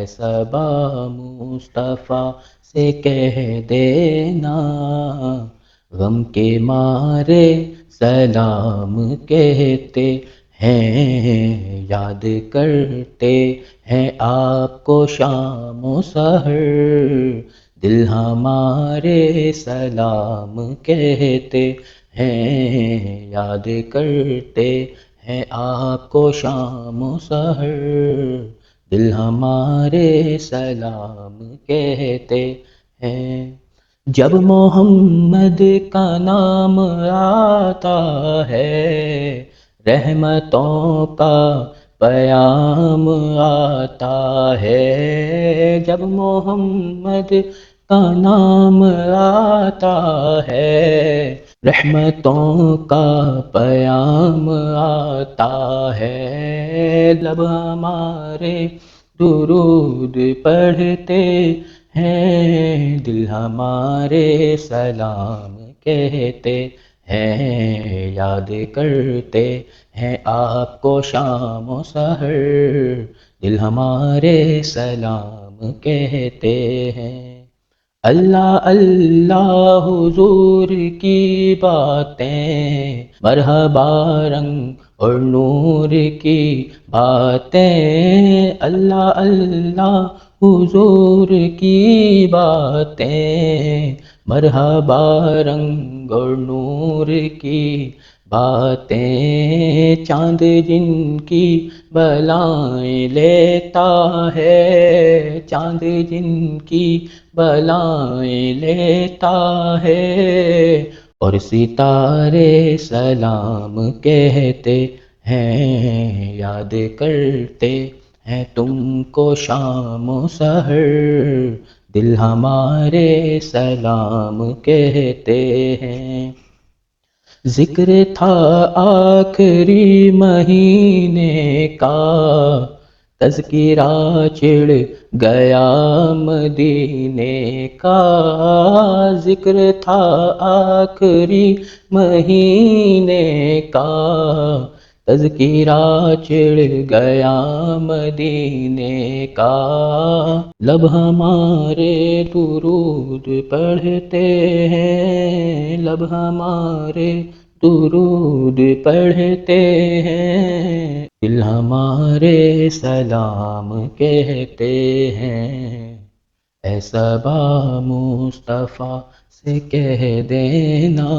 صبا مصطفیٰ سے کہہ دینا، غم کے مارے سلام کہتے ہیں، یاد کرتے ہیں آپ کو شام و سحر، دل ہمارے سلام کہتے ہیں، یاد کرتے ہیں آپ کو شام و سحر، دل ہمارے سلام کہتے ہیں۔ جب محمد کا نام آتا ہے، رحمتوں کا پیام آتا ہے، جب محمد کا نام آتا ہے، رحمتوں کا پیام آتا ہے، لب ہمارے درود پڑھتے ہیں، دل ہمارے سلام کہتے ہیں، یاد کرتے ہیں آپ کو شام و سحر، دل ہمارے سلام کہتے ہیں۔ اللہ اللہ حضور کی باتیں، مرحبا رنگ اور نور کی باتیں، اللہ اللہ حضور کی باتیں، مرحبا رنگ اور نور کی باتیں، چاند جن کی بلائیں لیتا ہے، چاند جن کی بلائیں لیتا ہے، اور ستارے سلام کہتے ہیں، یاد کرتے ہیں تم کو شام و سحر، دل ہمارے سلام کہتے ہیں۔ ذکر تھا آخری مہینے کا، تذکرہ چڑھ گیا مدینے کا، ذکر تھا آخری مہینے کا، تذکرہ چڑھ گیا مدینے کا، لب ہمارے درود پڑھتے ہیں، لب ہمارے درود پڑھتے ہیں، دل ہمارے سلام کہتے ہیں، اے صبا مصطفیٰ سے کہہ دینا،